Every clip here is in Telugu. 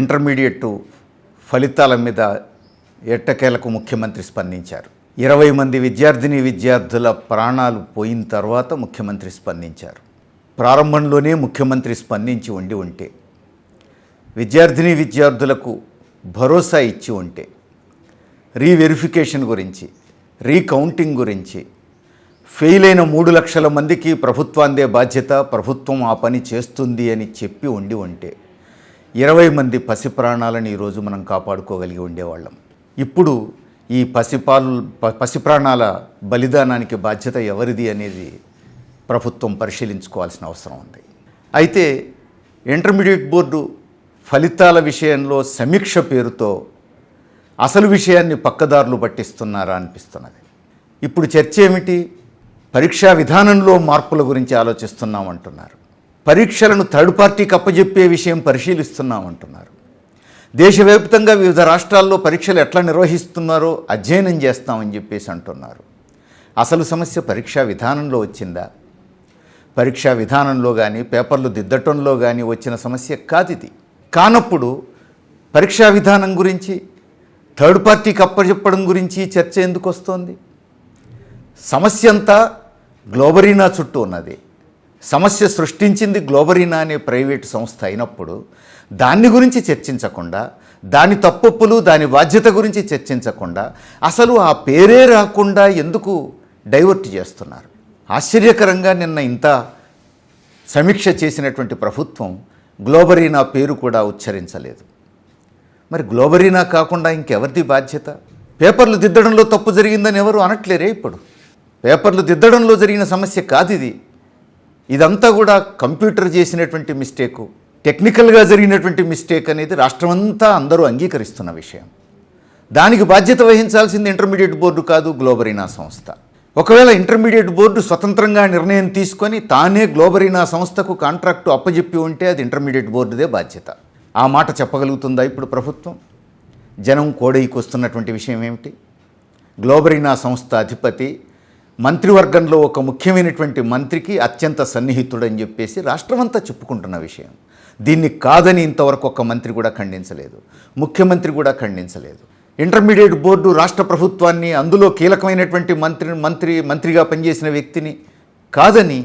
ఇంటర్మీడియట్ ఫలితాల మీద ఎట్టకేలకు ముఖ్యమంత్రి స్పందించారు. 20 మంది విద్యార్థుల ప్రాణాలు పోయిన తర్వాత ముఖ్యమంత్రి స్పందించారు. ప్రారంభంలోనే ముఖ్యమంత్రి స్పందించి ఉంటే విద్యార్థులకు భరోసా ఇచ్చి ఉంటే రీవెరిఫికేషన్ గురించి, రీకౌంటింగ్ గురించి, ఫెయిల్ అయిన 3 లక్షల మందికి ప్రభుత్వాందే బాధ్యత, ప్రభుత్వం ఆ పని చేస్తుంది అని చెప్పి ఉంటే 20 మంది పసి ప్రాణాలను ఈరోజు మనం కాపాడుకోగలిగి ఉండేవాళ్ళం. ఇప్పుడు ఈ పసి ప్రాణాల బలిదానానికి బాధ్యత ఎవరిది అనేది ప్రభుత్వం పరిశీలించుకోవాల్సిన అవసరం ఉంది. అయితే ఇంటర్మీడియట్ బోర్డు ఫలితాల విషయంలో సమీక్ష పేరుతో అసలు విషయాన్ని పక్కదారులు పట్టిస్తున్నారా అనిపిస్తున్నది. ఇప్పుడు చర్చ ఏమిటి? పరీక్షా విధానంలో మార్పుల గురించి ఆలోచిస్తున్నామంటున్నారు. పరీక్షలను థర్డ్ పార్టీకి అప్పజెప్పే విషయం పరిశీలిస్తున్నామంటున్నారు. దేశవ్యాప్తంగా వివిధ రాష్ట్రాల్లో పరీక్షలు ఎట్లా నిర్వహిస్తున్నారో అధ్యయనం చేస్తామని చెప్పేసి అంటున్నారు. అసలు సమస్య పరీక్షా విధానంలో వచ్చిందా? పరీక్షా విధానంలో కానీ పేపర్లు దిద్దటంలో కానీ వచ్చిన సమస్య కాదు ఇది. కానప్పుడు పరీక్షా విధానం గురించి థర్డ్ పార్టీకి అప్పచెప్పడం గురించి చర్చ ఎందుకు వస్తోంది? సమస్య అంతా గ్లోబరీనా చుట్టూ ఉన్నది. సమస్య సృష్టించింది గ్లోబరీనా అనే ప్రైవేటు సంస్థ అయినప్పుడు దాని గురించి చర్చించకుండా, దాని తప్పులు, దాని బాధ్యత గురించి చర్చించకుండా అసలు ఆ పేరే రాకుండా ఎందుకు డైవర్ట్ చేస్తున్నారు? ఆశ్చర్యకరంగా నిన్న ఇంత సమీక్ష చేసినటువంటి ప్రభుత్వం గ్లోబరీనా పేరు కూడా ఉచ్చరించలేదు. మరి గ్లోబరీనా కాకుండా ఇంకెవరిది బాధ్యత? పేపర్లు దిద్దడంలో తప్పు జరిగిందని ఎవరు అనట్లేరే. ఇప్పుడు పేపర్లు దిద్దడంలో జరిగిన సమస్య కాదు ఇది. ఇదంతా కూడా కంప్యూటర్ చేసినటువంటి మిస్టేకు, టెక్నికల్గా జరిగినటువంటి మిస్టేక్ అనేది రాష్ట్రమంతా అందరూ అంగీకరిస్తున్న విషయం. దానికి బాధ్యత వహించాల్సింది ఇంటర్మీడియట్ బోర్డు కాదు, గ్లోబరీనా సంస్థ. ఒకవేళ ఇంటర్మీడియట్ బోర్డు స్వతంత్రంగా నిర్ణయం తీసుకొని తానే గ్లోబరీనా సంస్థకు కాంట్రాక్టు అప్పజెప్పి ఉంటే అది ఇంటర్మీడియట్ బోర్డుదే బాధ్యత. ఆ మాట చెప్పగలుగుతుందా ఇప్పుడు ప్రభుత్వం? జనం కోడైకి వస్తున్నటువంటి విషయం ఏమిటి? గ్లోబరీనా సంస్థ అధిపతి మంత్రివర్గంలో ఒక ముఖ్యమైనటువంటి మంత్రికి అత్యంత సన్నిహితుడని చెప్పేసి రాష్ట్రమంతా చెప్పుకుంటున్న విషయం. దీన్ని కాదని ఇంతవరకు ఒక మంత్రి కూడా ఖండించలేదు, ముఖ్యమంత్రి కూడా ఖండించలేదు. ఇంటర్మీడియట్ బోర్డు రాష్ట్ర ప్రభుత్వాన్ని, అందులో కీలకమైనటువంటి మంత్రిగా పనిచేసిన వ్యక్తిని కాదని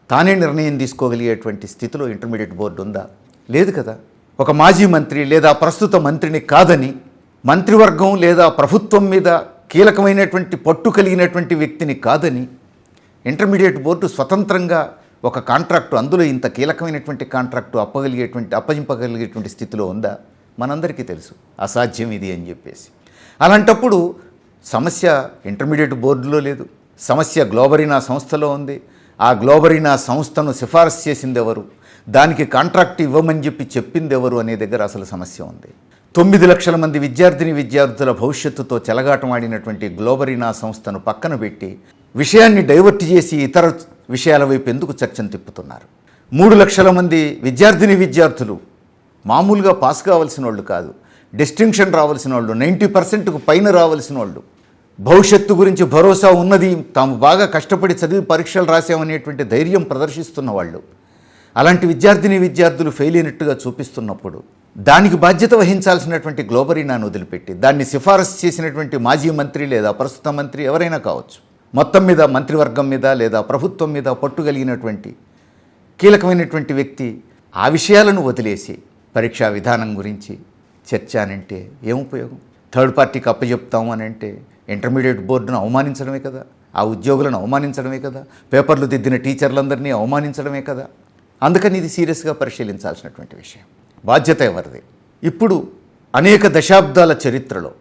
తానే నిర్ణయం తీసుకోగలిగేటువంటి స్థితిలో ఇంటర్మీడియట్ బోర్డు ఉందా? లేదు కదా. ఒక మాజీ మంత్రి లేదా ప్రస్తుత మంత్రిని కాదని మంత్రివర్గం లేదా ప్రభుత్వం మీద కీలకమైనటువంటి పట్టు కలిగినటువంటి వ్యక్తిని కాదని ఇంటర్మీడియట్ బోర్డు స్వతంత్రంగా ఒక కాంట్రాక్టు, అందులో ఇంత కీలకమైనటువంటి కాంట్రాక్టు అప్పగింపగలిగేటువంటి స్థితిలో ఉందా? మనందరికీ తెలుసు అసాధ్యం ఇది అని చెప్పేసి. అలాంటప్పుడు సమస్య ఇంటర్మీడియట్ బోర్డులో లేదు, సమస్య గ్లోబరీనా సంస్థలో ఉంది. ఆ గ్లోబరీనా సంస్థను సిఫారసు చేసింది ఎవరు, దానికి కాంట్రాక్ట్ ఇవ్వమని చెప్పింది ఎవరు అనే దగ్గర అసలు సమస్య ఉంది. 9 లక్షల మంది విద్యార్థుల భవిష్యత్తుతో చెలగాటమాడినటువంటి గ్లోబరీనా సంస్థను పక్కన పెట్టి విషయాన్ని డైవర్ట్ చేసి ఇతర విషయాల వైపు ఎందుకు చర్చను తిప్పుతున్నారు? 3 లక్షల మంది విద్యార్థులు మామూలుగా పాస్ కావాల్సిన వాళ్ళు కాదు, డిస్టింక్షన్ రావాల్సిన వాళ్ళు, 90%కు పైన రావాల్సిన వాళ్ళు, భవిష్యత్తు గురించి భరోసా ఉన్నది, తాము బాగా కష్టపడి చదివి పరీక్షలు రాసామనేటువంటి ధైర్యం ప్రదర్శిస్తున్న వాళ్ళు, అలాంటి విద్యార్థులు ఫెయిల్ అయినట్టుగా చూపిస్తున్నప్పుడు దానికి బాధ్యత వహించాల్సినటువంటి గ్లోబరీనాను వదిలిపెట్టి దాన్ని సిఫారసు చేసినటువంటి మాజీ మంత్రి లేదా ప్రస్తుత మంత్రి ఎవరైనా కావచ్చు, మొత్తం మీద మంత్రివర్గం మీద లేదా ప్రభుత్వం మీద పట్టుగలిగినటువంటి కీలకమైనటువంటి వ్యక్తి ఆ విషయాలను వదిలేసి పరీక్షా విధానం గురించి చర్చ అనంటే ఏం ఉపయోగం? థర్డ్ పార్టీకి అప్పచెప్తాము అని అంటే ఇంటర్మీడియట్ బోర్డును అవమానించడమే కదా, ఆ ఉద్యోగులను అవమానించడమే కదా, పేపర్లు దిద్దిన టీచర్లందరినీ అవమానించడమే కదా. అందుకని ఇది సీరియస్గా పరిశీలించాల్సినటువంటి విషయం. బాధ్యత ఎవరిది? ఇప్పుడు అనేక దశాబ్దాల చరిత్రలో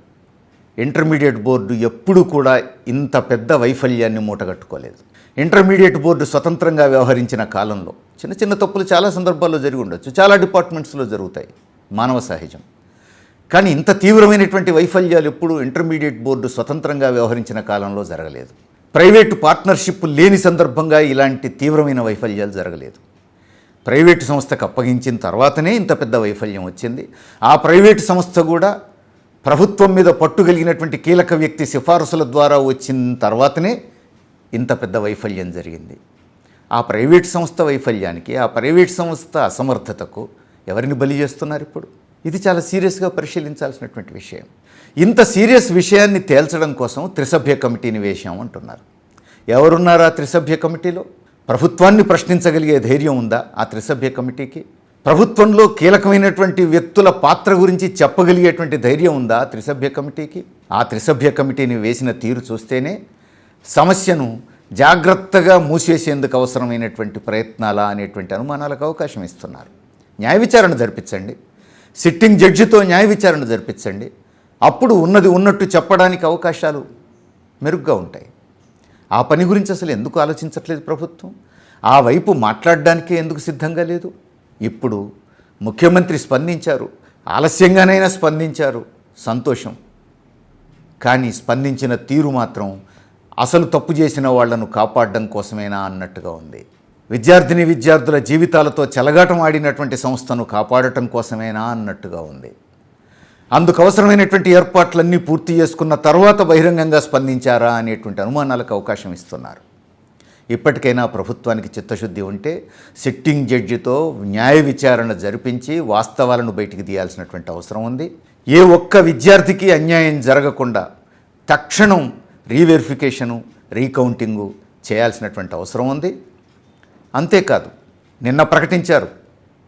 ఇంటర్మీడియట్ బోర్డు ఎప్పుడూ కూడా ఇంత పెద్ద వైఫల్యాన్ని మూటగట్టుకోలేదు. ఇంటర్మీడియట్ బోర్డు స్వతంత్రంగా వ్యవహరించిన కాలంలో చిన్న తప్పులు చాలా సందర్భాల్లో జరిగి ఉండొచ్చు, చాలా డిపార్ట్మెంట్స్లో జరుగుతాయి, మానవ సహజం. కానీ ఇంత తీవ్రమైనటువంటి వైఫల్యాలు ఎప్పుడు ఇంటర్మీడియట్ బోర్డు స్వతంత్రంగా వ్యవహరించిన కాలంలో జరగలేదు. ప్రైవేటు పార్ట్నర్షిప్ లేని సందర్భంగా ఇలాంటి తీవ్రమైన వైఫల్యాలు జరగలేదు. ప్రైవేటు సంస్థకు అప్పగించిన తర్వాతనే ఇంత పెద్ద వైఫల్యం వచ్చింది. ఆ ప్రైవేటు సంస్థ కూడా ప్రభుత్వం మీద పట్టుగలిగినటువంటి కీలక వ్యక్తి సిఫారసుల ద్వారా వచ్చిన తర్వాతనే ఇంత పెద్ద వైఫల్యం జరిగింది. ఆ ప్రైవేట్ సంస్థ వైఫల్యానికి, ఆ ప్రైవేట్ సంస్థ అసమర్థతకు ఎవరిని బలి చేస్తున్నారు? ఇప్పుడు ఇది చాలా సీరియస్గా పరిశీలించాల్సినటువంటి విషయం. ఇంత సీరియస్ విషయాన్ని తేల్చడం కోసం త్రిసభ్య కమిటీని వేశామంటున్నారు. ఎవరున్నారు ఆ త్రిసభ్య కమిటీలో? ప్రభుత్వాన్ని ప్రశ్నించగలిగే ధైర్యం ఉందా ఆ త్రిసభ్య కమిటీకి? ప్రభుత్వంలో కీలకమైనటువంటి వ్యక్తుల పాత్ర గురించి చెప్పగలిగేటువంటి ధైర్యం ఉందా ఆ త్రిసభ్య కమిటీకి? ఆ త్రిసభ్య కమిటీని వేసిన తీరు చూస్తేనే సమస్యను జాగ్రత్తగా మూసేసేందుకు అవసరమైనటువంటి ప్రయత్నాలా అనేటువంటి అనుమానాలకు అవకాశం ఇస్తున్నారు. న్యాయ విచారణ జరిపించండి, సిట్టింగ్ జడ్జితో న్యాయ విచారణ జరిపించండి. అప్పుడు ఉన్నది ఉన్నట్టు చెప్పడానికి అవకాశాలు మెరుగ్గా ఉంటాయి. ఆ పని గురించి అసలు ఎందుకు ఆలోచించట్లేదు ప్రభుత్వం? ఆ వైపు మాట్లాడడానికే ఎందుకు సిద్ధంగా లేదు? ఇప్పుడు ముఖ్యమంత్రి స్పందించారు, ఆలస్యంగానైనా స్పందించారు, సంతోషం. కానీ స్పందించిన తీరు మాత్రం అసలు తప్పు చేసిన వాళ్లను కాపాడడం కోసమేనా అన్నట్టుగా ఉంది. విద్యార్థుల జీవితాలతో చెలగాటం ఆడినటువంటి సంస్థను కాపాడటం కోసమేనా అన్నట్టుగా ఉంది. అందుకు అవసరమైనటువంటి ఏర్పాట్లన్నీ పూర్తి చేసుకున్న తర్వాత బహిరంగంగా స్పందించారా అనేటువంటి అనుమానాలకు అవకాశం ఇస్తున్నారు. ఇప్పటికైనా ప్రభుత్వానికి చిత్తశుద్ధి ఉంటే సిట్టింగ్ జడ్జితో న్యాయ విచారణ జరిపించి వాస్తవాలను బయటికి తీయాల్సినటువంటి అవసరం ఉంది. ఏ ఒక్క విద్యార్థికి అన్యాయం జరగకుండా తక్షణం రీవెరిఫికేషను, రీకౌంటింగు చేయాల్సినటువంటి అవసరం ఉంది. అంతేకాదు, నిన్న ప్రకటించారు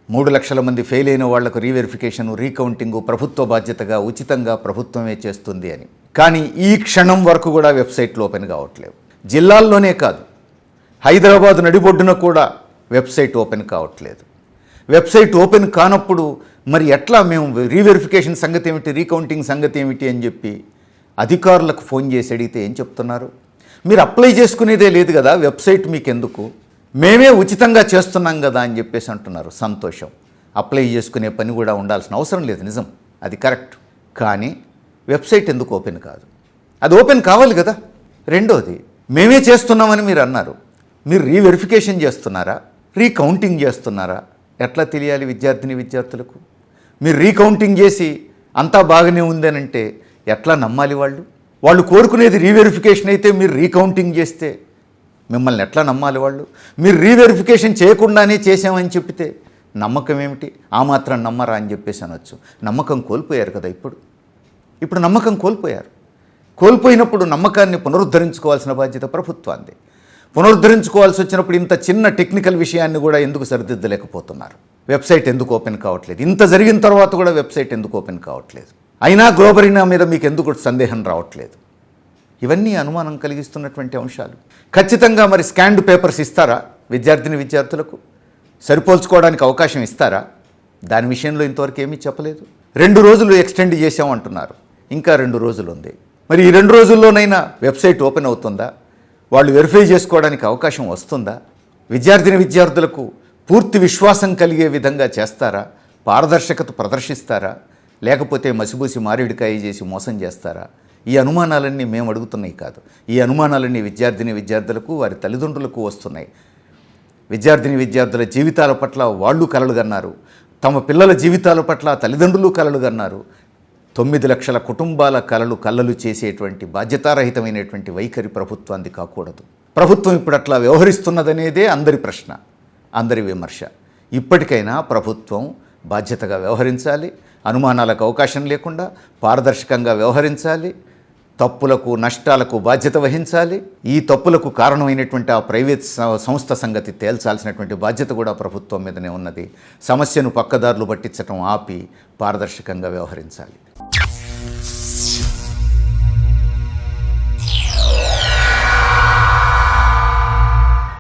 3 లక్షల మంది ఫెయిల్ అయిన వాళ్లకు రీవెరిఫికేషను, రీకౌంటింగు ప్రభుత్వ బాధ్యతగా ఉచితంగా ప్రభుత్వమే చేస్తుంది అని. కానీ ఈ క్షణం వరకు కూడా వెబ్సైట్లు ఓపెన్ కావట్లేవు. జిల్లాల్లోనే కాదు, హైదరాబాద్ నడిబొడ్డున కూడా వెబ్సైట్ ఓపెన్ కావట్లేదు. వెబ్సైట్ ఓపెన్ కానప్పుడు మరి ఎట్లా మేము రీవెరిఫికేషన్ సంగతి ఏమిటి, రీకౌంటింగ్ సంగతి ఏమిటి అని చెప్పి అధికారులకు ఫోన్ చేసి అడిగితే ఏం చెప్తున్నారు? మీరు అప్లై చేసుకునేదే లేదు కదా, వెబ్సైట్ మీకెందుకు, మేమే ఉచితంగా చేస్తున్నాం కదా అని చెప్పేసి అంటున్నారు. సంతోషం, అప్లై చేసుకునే పని కూడా ఉండాల్సిన అవసరం లేదు, నిజం, అది కరెక్ట్. కానీ వెబ్సైట్ ఎందుకు ఓపెన్ కాదు? అది ఓపెన్ కావాలి కదా. రెండోది, మేమే చేస్తున్నామని మీరు అన్నారు, మీరు రీవెరిఫికేషన్ చేస్తున్నారా, రీకౌంటింగ్ చేస్తున్నారా? ఎట్లా తెలియాలి విద్యార్థులకు? మీరు రీకౌంటింగ్ చేసి అంతా బాగానే ఉందనంటే ఎట్లా నమ్మాలి? వాళ్ళు కోరుకునేది రీవెరిఫికేషన్ అయితే మీరు రీకౌంటింగ్ చేస్తే మిమ్మల్ని ఎట్లా నమ్మాలి వాళ్ళు? మీరు రీవెరిఫికేషన్ చేయకుండానే చేసామని చెప్పితే నమ్మకం ఏమిటి? ఆ మాత్రం నమ్మరా అని చెప్పేసి అనొచ్చు. నమ్మకం కోల్పోయారు కదా ఇప్పుడు నమ్మకం కోల్పోయారు. కోల్పోయినప్పుడు నమ్మకాన్ని పునరుద్ధరించుకోవాల్సిన బాధ్యత ప్రభుత్వాన్ని. పునరుద్ధరించుకోవాల్సి వచ్చినప్పుడు ఇంత చిన్న టెక్నికల్ విషయాన్ని కూడా ఎందుకు సరిదిద్దలేకపోతున్నారు? వెబ్సైట్ ఎందుకు ఓపెన్ కావట్లేదు? ఇంత జరిగిన తర్వాత కూడా వెబ్సైట్ ఎందుకు ఓపెన్ కావట్లేదు? అయినా గ్లోబరీనా మీద మీకు ఎందుకు సందేహం రావట్లేదు? ఇవన్నీ అనుమానం కలిగిస్తున్నటువంటి అంశాలు. ఖచ్చితంగా మరి స్కాన్డ్ పేపర్స్ ఇస్తారా విద్యార్థులకు? సరిపోల్చుకోవడానికి అవకాశం ఇస్తారా? దాని విషయంలో ఇంతవరకు ఏమీ చెప్పలేదు. 2 రోజులు ఎక్స్టెండ్ చేసామంటున్నారు, ఇంకా 2 రోజులు ఉంది. మరి ఈ 2 రోజుల్లోనైనా వెబ్సైట్ ఓపెన్ అవుతుందా? వాళ్ళు వెరిఫై చేసుకోవడానికి అవకాశం వస్తుందా? విద్యార్థులకు పూర్తి విశ్వాసం కలిగే విధంగా చేస్తారా? పారదర్శకత ప్రదర్శిస్తారా? లేకపోతే మసిబూసి మారేడుకాయ చేసి మోసం చేస్తారా? ఈ అనుమానాలన్నీ మేము అడుగుతున్నాయి కాదు. ఈ అనుమానాలన్నీ విద్యార్థులకు వారి తల్లిదండ్రులకు వస్తున్నాయి. విద్యార్థుల జీవితాల పట్ల వాళ్ళు కలలు కన్నారు, తమ పిల్లల జీవితాల పట్ల తల్లిదండ్రులు కలలు కన్నారు. 9 లక్షల కుటుంబాల కలలు చేసేటువంటి బాధ్యతారహితమైనటువంటి వైఖరి ప్రభుత్వాన్ని కాకూడదు. ప్రభుత్వం ఇప్పుడు అట్లా వ్యవహరిస్తున్నదనేదే అందరి ప్రశ్న, అందరి విమర్శ. ఇప్పటికైనా ప్రభుత్వం బాధ్యతగా వ్యవహరించాలి, అనుమానాలకు అవకాశం లేకుండా పారదర్శకంగా వ్యవహరించాలి, తప్పులకు నష్టాలకు బాధ్యత వహించాలి. ఈ తప్పులకు కారణమైనటువంటి ఆ ప్రైవేట్ సంస్థ సంగతి తేల్చాల్సినటువంటి బాధ్యత కూడా ప్రభుత్వం మీదనే ఉన్నది. సమస్యను పక్కదారులు పట్టించడం ఆపి పారదర్శకంగా వ్యవహరించాలి.